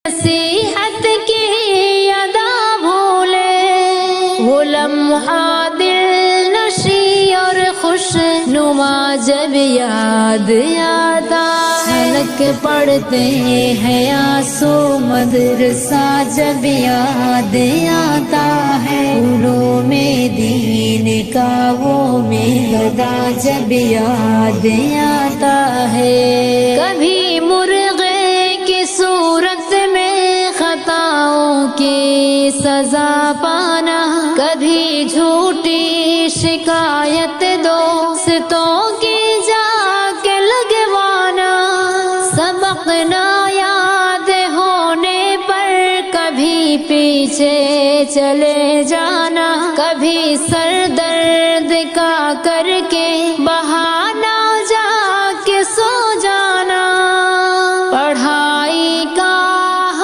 نصیحت کی ادا بھولے، وہ لمحہ دل نشی اور خوش نما جب یاد آتا ہے، حلق پڑھتے ہیں آنسو مدرسہ جب یاد آتا ہے، پھولوں میں دین کا وہ میدہ جب یاد آتا ہے، کبھی مرغے کی صورت میں خطاؤں کی سزا پانا، کبھی جھوٹی شکایت دوستوں کی جا کے لگوانا، سبق نہ یاد ہونے پر کبھی پیچھے چلے جانا، کبھی سر درد کا کر کے بہانہ